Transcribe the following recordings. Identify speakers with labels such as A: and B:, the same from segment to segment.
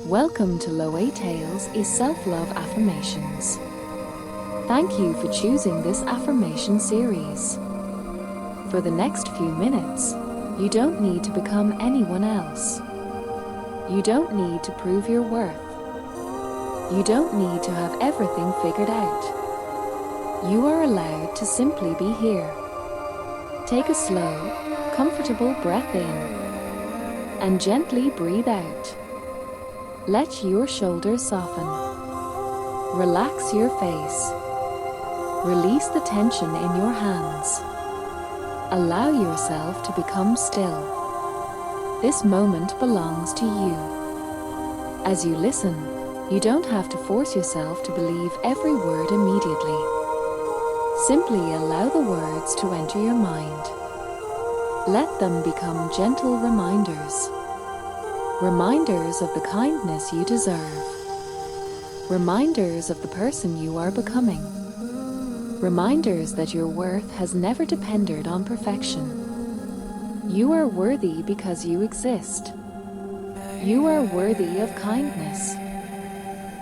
A: Welcome to Loe Tales is Self-Love Affirmations. Thank you for choosing this affirmation series. For the next few minutes, you don't need to become anyone else. You don't need to prove your worth. You don't need to have everything figured out. You are allowed to simply be here. Take a slow, comfortable breath in and gently breathe out. Let your shoulders soften. Relax your face. Release the tension in your hands. Allow yourself to become still. This moment belongs to you. As you listen, you don't have to force yourself to believe every word immediately. Simply allow the words to enter your mind. Let them become gentle reminders. Reminders of the kindness you deserve. Reminders of the person you are becoming. Reminders that your worth has never depended on perfection. You are worthy because you exist. You are worthy of kindness.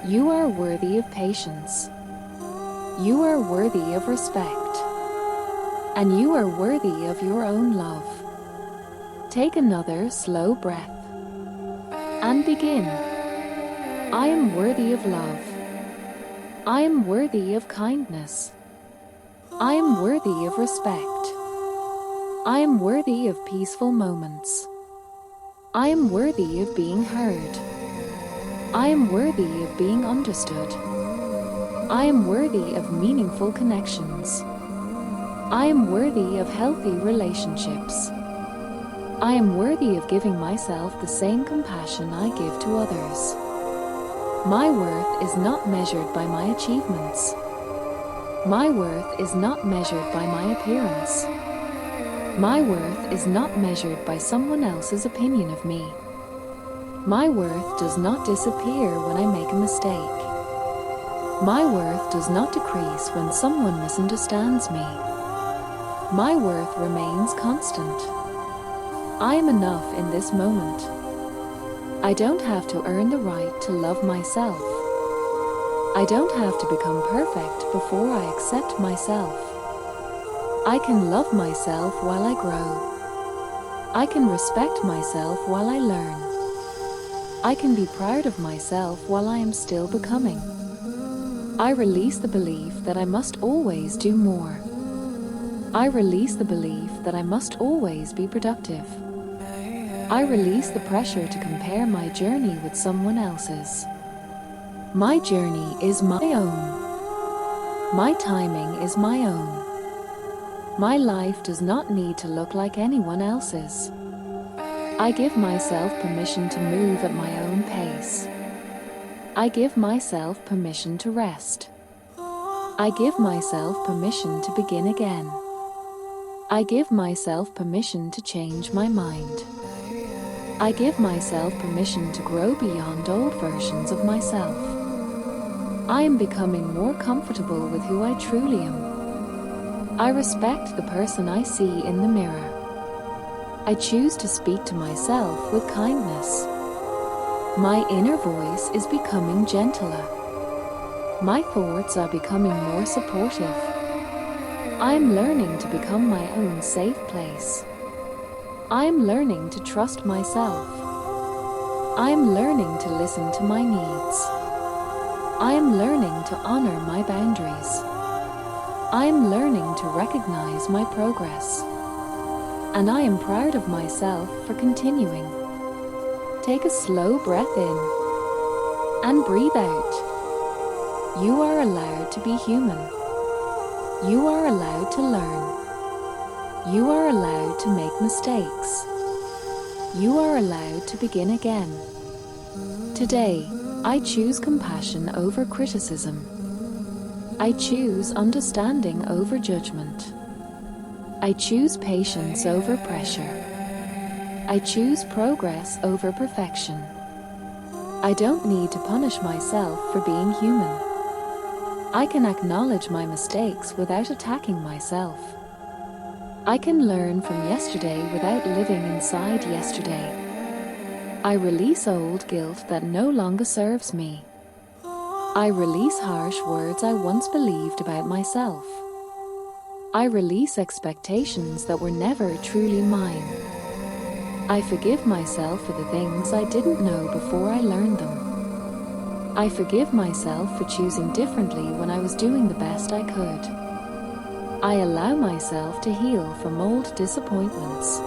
A: You are worthy of patience. You are worthy of respect. And you are worthy of your own love. Take another slow breath and begin. I am worthy of love. I am worthy of kindness. I am worthy of respect. I am worthy of peaceful moments. I am worthy of being heard. I am worthy of being understood. I am worthy of meaningful connections. I am worthy of healthy relationships. I am worthy of giving myself the same compassion I give to others. My worth is not measured by my achievements. My worth is not measured by my appearance. My worth is not measured by someone else's opinion of me. My worth does not disappear when I make a mistake. My worth does not decrease when someone misunderstands me. My worth remains constant. I am enough in this moment. I don't have to earn the right to love myself. I don't have to become perfect before I accept myself. I can love myself while I grow. I can respect myself while I learn. I can be proud of myself while I am still becoming. I release the belief that I must always do more. I release the belief that I must always be productive. I release the pressure to compare my journey with someone else's. My journey is my own. My timing is my own. My life does not need to look like anyone else's. I give myself permission to move at my own pace. I give myself permission to rest. I give myself permission to begin again. I give myself permission to change my mind. I give myself permission to grow beyond old versions of myself. I am becoming more comfortable with who I truly am. I respect the person I see in the mirror. I choose to speak to myself with kindness. My inner voice is becoming gentler. My thoughts are becoming more supportive. I am learning to become my own safe place. I am learning to trust myself. I am learning to listen to my needs. I am learning to honor my boundaries. I am learning to recognize my progress. And I am proud of myself for continuing. Take a slow breath in and breathe out. You are allowed to be human. You are allowed to learn. You are allowed to make mistakes. You are allowed to begin again. Today, I choose compassion over criticism. I choose understanding over judgment. I choose patience over pressure. I choose progress over perfection. I don't need to punish myself for being human. I can acknowledge my mistakes without attacking myself. I can learn from yesterday without living inside yesterday. I release old guilt that no longer serves me. I release harsh words I once believed about myself. I release expectations that were never truly mine. I forgive myself for the things I didn't know before I learned them. I forgive myself for choosing differently when I was doing the best I could. I allow myself to heal from old disappointments.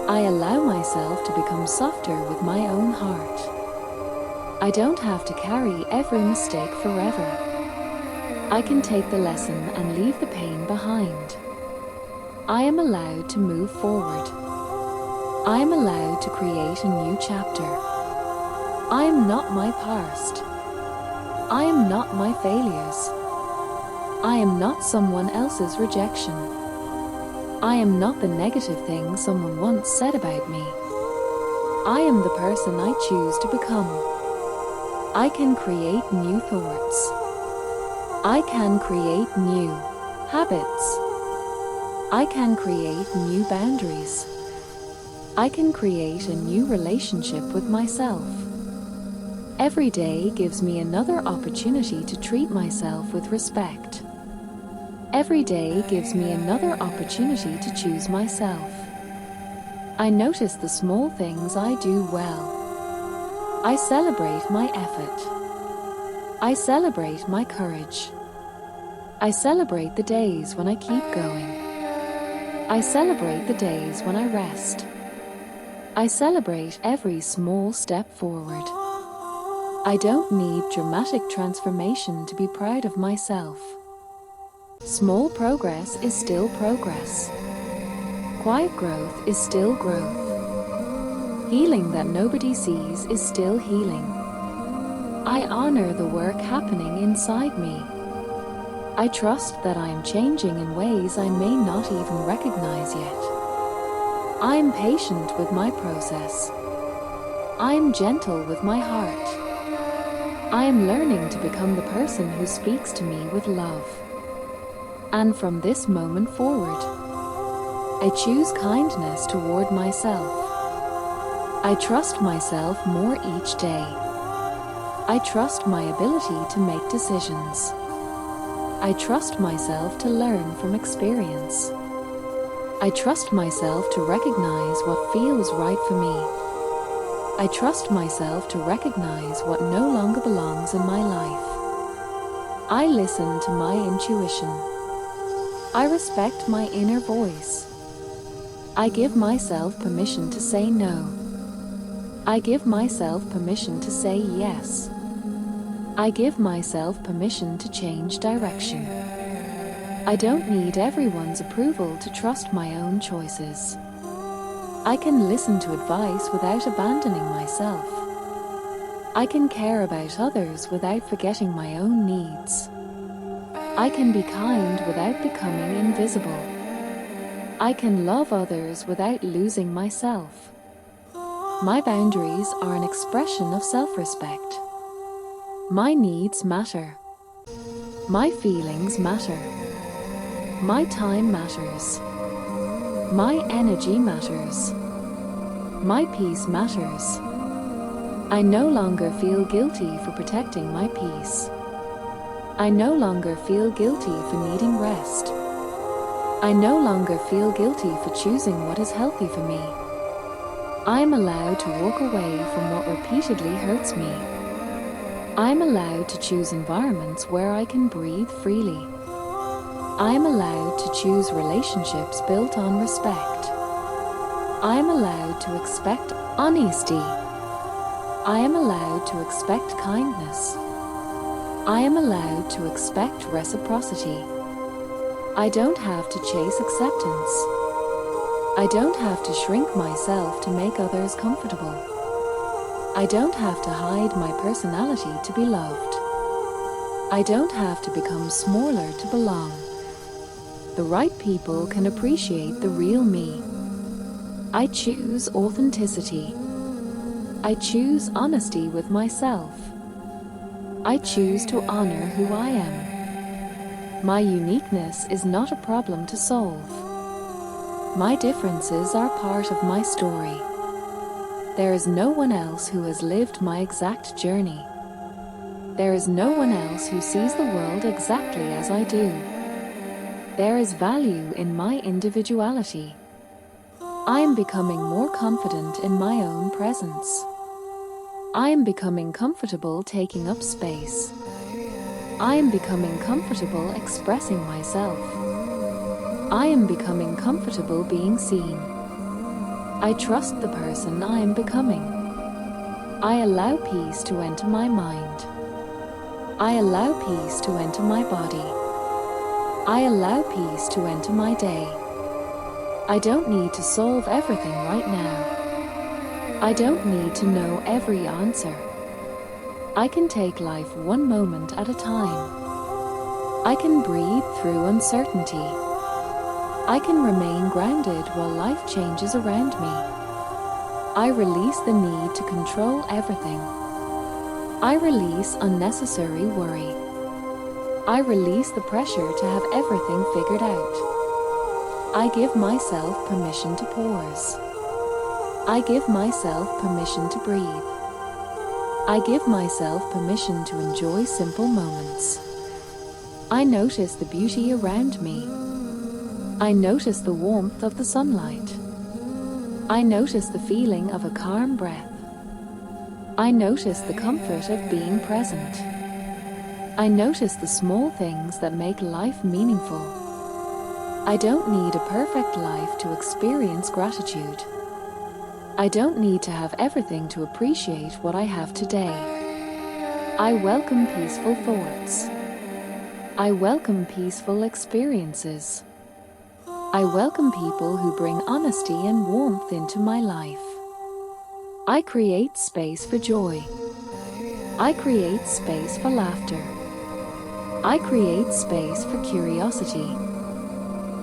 A: I allow myself to become softer with my own heart. I don't have to carry every mistake forever. I can take the lesson and leave the pain behind. I am allowed to move forward. I am allowed to create a new chapter. I am not my past. I am not my failures. I am not someone else's rejection. I am not the negative thing someone once said about me. I am the person I choose to become. I can create new thoughts. I can create new habits. I can create new boundaries. I can create a new relationship with myself. Every day gives me another opportunity to treat myself with respect. Every day gives me another opportunity to choose myself. I notice the small things I do well. I celebrate my effort. I celebrate my courage. I celebrate the days when I keep going. I celebrate the days when I rest. I celebrate every small step forward. I don't need dramatic transformation to be proud of myself. Small progress is still progress. Quiet growth is still growth. Healing that nobody sees is still healing. I honor the work happening inside me. I trust that I am changing in ways I may not even recognize yet. I am patient with my process. I am gentle with my heart. I am learning to become the person who speaks to me with love. And from this moment forward, I choose kindness toward myself. I trust myself more each day. I trust my ability to make decisions. I trust myself to learn from experience. I trust myself to recognize what feels right for me. I trust myself to recognize what no longer belongs in my life. I listen to my intuition. I respect my inner voice. I give myself permission to say no. I give myself permission to say yes. I give myself permission to change direction. I don't need everyone's approval to trust my own choices. I can listen to advice without abandoning myself. I can care about others without forgetting my own needs. I can be kind without becoming invisible. I can love others without losing myself. My boundaries are an expression of self-respect. My needs matter. My feelings matter. My time matters. My energy matters. My peace matters. I no longer feel guilty for protecting my peace. I no longer feel guilty for needing rest. I no longer feel guilty for choosing what is healthy for me. I am allowed to walk away from what repeatedly hurts me. I am allowed to choose environments where I can breathe freely. I am allowed to choose relationships built on respect. I am allowed to expect honesty. I am allowed to expect kindness. I am allowed to expect reciprocity. I don't have to chase acceptance. I don't have to shrink myself to make others comfortable. I don't have to hide my personality to be loved. I don't have to become smaller to belong. The right people can appreciate the real me. I choose authenticity. I choose honesty with myself. I choose to honor who I am. My uniqueness is not a problem to solve. My differences are part of my story. There is no one else who has lived my exact journey. There is no one else who sees the world exactly as I do. There is value in my individuality. I am becoming more confident in my own presence. I am becoming comfortable taking up space. I am becoming comfortable expressing myself. I am becoming comfortable being seen. I trust the person I am becoming. I allow peace to enter my mind. I allow peace to enter my body. I allow peace to enter my day. I don't need to solve everything right now. I don't need to know every answer. I can take life one moment at a time. I can breathe through uncertainty. I can remain grounded while life changes around me. I release the need to control everything. I release unnecessary worry. I release the pressure to have everything figured out. I give myself permission to pause. I give myself permission to breathe. I give myself permission to enjoy simple moments. I notice the beauty around me. I notice the warmth of the sunlight. I notice the feeling of a calm breath. I notice the comfort of being present. I notice the small things that make life meaningful. I don't need a perfect life to experience gratitude. I don't need to have everything to appreciate what I have today. I welcome peaceful thoughts. I welcome peaceful experiences. I welcome people who bring honesty and warmth into my life. I create space for joy. I create space for laughter. I create space for curiosity.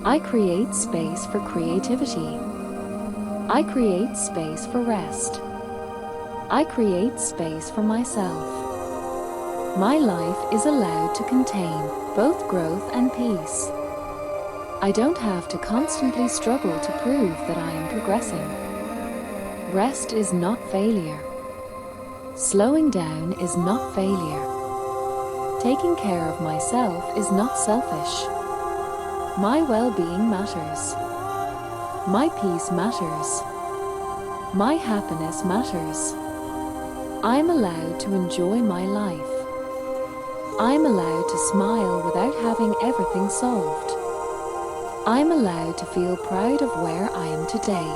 A: I create space for creativity. I create space for rest. I create space for myself. My life is allowed to contain both growth and peace. I don't have to constantly struggle to prove that I am progressing. Rest is not failure. Slowing down is not failure. Taking care of myself is not selfish. My well-being matters. My peace matters. My happiness matters. I'm allowed to enjoy my life. I'm allowed to smile without having everything solved. I'm allowed to feel proud of where I am today.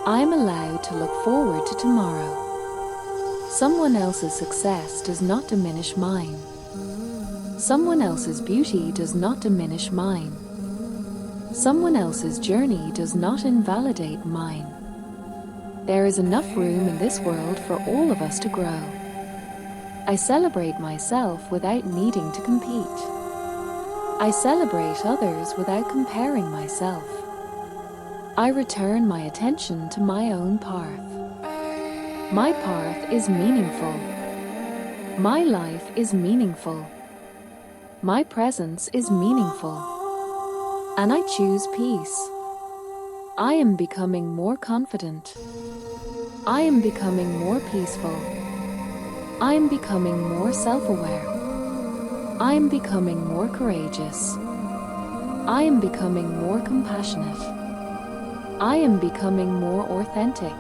A: I'm allowed to look forward to tomorrow. Someone else's success does not diminish mine. Someone else's beauty does not diminish mine. Someone else's journey does not invalidate mine. There is enough room in this world for all of us to grow. I celebrate myself without needing to compete. I celebrate others without comparing myself. I return my attention to my own path. My path is meaningful. My life is meaningful. My presence is meaningful. And I choose peace. I am becoming more confident. I am becoming more peaceful. I am becoming more self-aware. I am becoming more courageous. I am becoming more compassionate. I am becoming more authentic.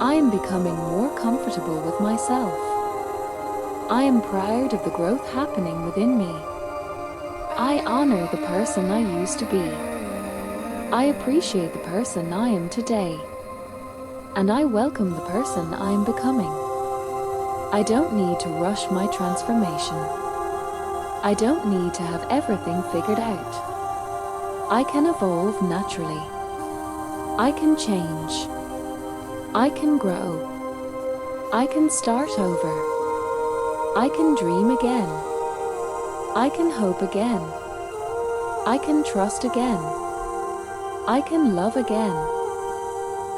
A: I am becoming more comfortable with myself. I am proud of the growth happening within me. I honor the person I used to be. I appreciate the person I am today. And I welcome the person I am becoming. I don't need to rush my transformation. I don't need to have everything figured out. I can evolve naturally. I can change. I can grow. I can start over. I can dream again. I can hope again. I can trust again. I can love again.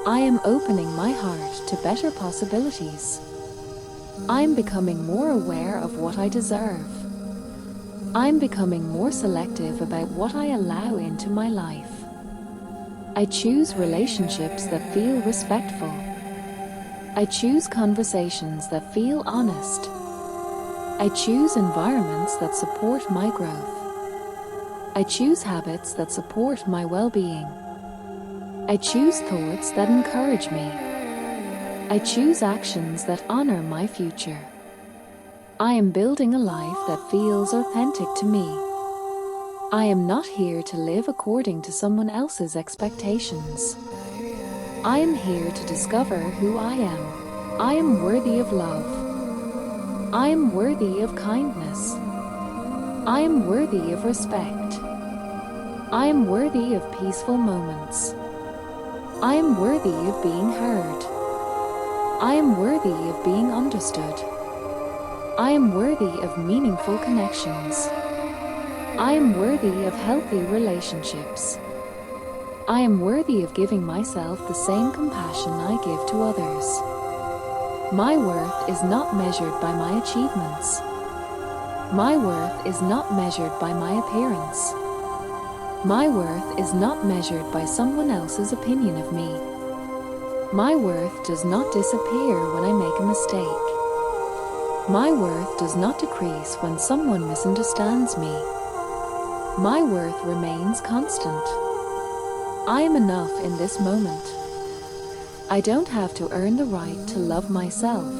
A: I am opening my heart to better possibilities. I'm becoming more aware of what I deserve. I'm becoming more selective about what I allow into my life. I choose relationships that feel respectful. I choose conversations that feel honest. I choose environments that support my growth. I choose habits that support my well-being. I choose thoughts that encourage me. I choose actions that honor my future. I am building a life that feels authentic to me. I am not here to live according to someone else's expectations. I am here to discover who I am. I am worthy of love. I am worthy of kindness. I am worthy of respect. I am worthy of peaceful moments. I am worthy of being heard. I am worthy of being understood. I am worthy of meaningful connections. I am worthy of healthy relationships. I am worthy of giving myself the same compassion I give to others. My worth is not measured by my achievements. My worth is not measured by my appearance. My worth is not measured by someone else's opinion of me. My worth does not disappear when I make a mistake. My worth does not decrease when someone misunderstands me. My worth remains constant. I am enough in this moment. I don't have to earn the right to love myself.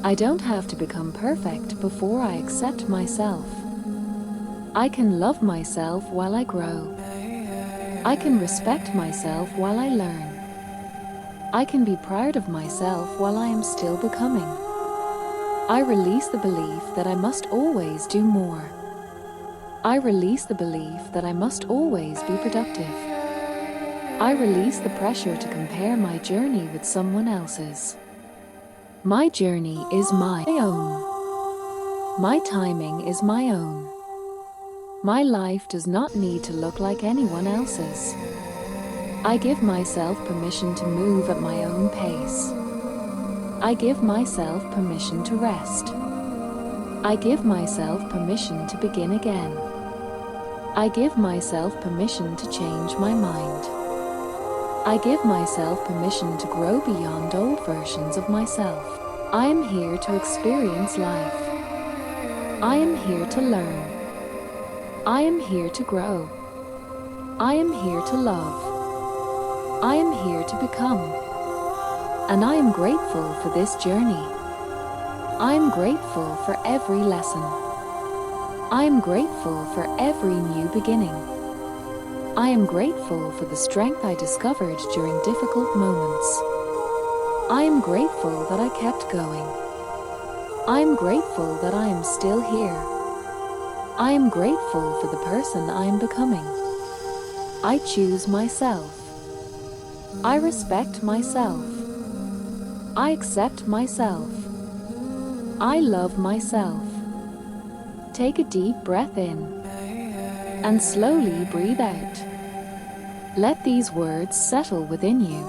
A: I don't have to become perfect before I accept myself. I can love myself while I grow. I can respect myself while I learn. I can be proud of myself while I am still becoming. I release the belief that I must always do more. I release the belief that I must always be productive. I release the pressure to compare my journey with someone else's. My journey is my own. My timing is my own. My life does not need to look like anyone else's. I give myself permission to move at my own pace. I give myself permission to rest. I give myself permission to begin again. I give myself permission to change my mind. I give myself permission to grow beyond old versions of myself. I am here to experience life. I am here to learn. I am here to grow. I am here to love. I am here to become. And I am grateful for this journey. I am grateful for every lesson. I am grateful for every new beginning. I am grateful for the strength I discovered during difficult moments. I am grateful that I kept going. I am grateful that I am still here. I am grateful for the person I am becoming. I choose myself. I respect myself. I accept myself. I love myself. Take a deep breath in and slowly breathe out. Let these words settle within you.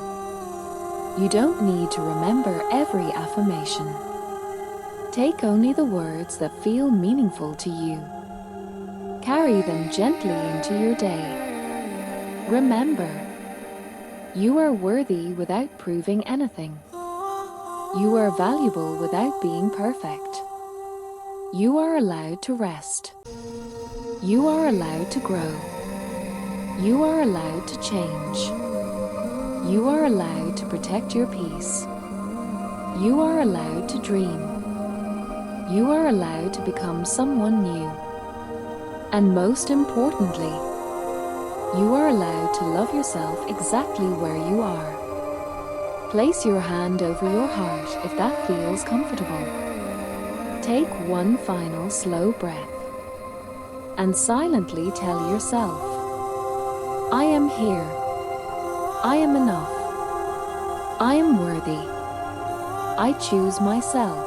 A: You don't need to remember every affirmation. Take only the words that feel meaningful to you. Carry them gently into your day. Remember, you are worthy without proving anything. You are valuable without being perfect. You are allowed to rest. You are allowed to grow. You are allowed to change. You are allowed to protect your peace. You are allowed to dream. You are allowed to become someone new. And most importantly, you are allowed to love yourself exactly where you are. Place your hand over your heart if that feels comfortable. Take one final slow breath and silently tell yourself, I am here. I am enough. I am worthy. I choose myself.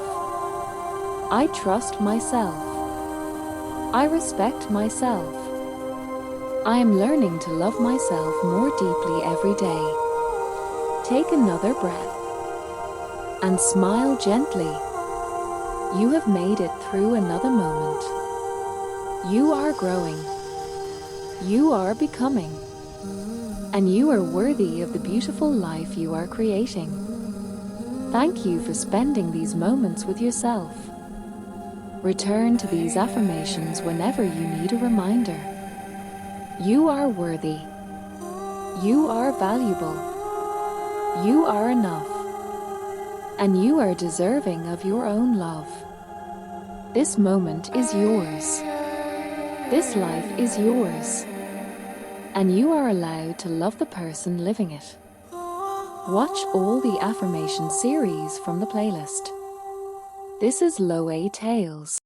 A: I trust myself. I respect myself. I am learning to love myself more deeply every day. Take another breath and smile gently. You have made it through another moment. You are growing. You are becoming. And you are worthy of the beautiful life you are creating. Thank you for spending these moments with yourself. Return to these affirmations whenever you need a reminder. You are worthy. You are valuable. You are enough. And you are deserving of your own love. This moment is yours. This life is yours. And you are allowed to love the person living it. Watch all the affirmation series from the playlist. This is Low A Tales.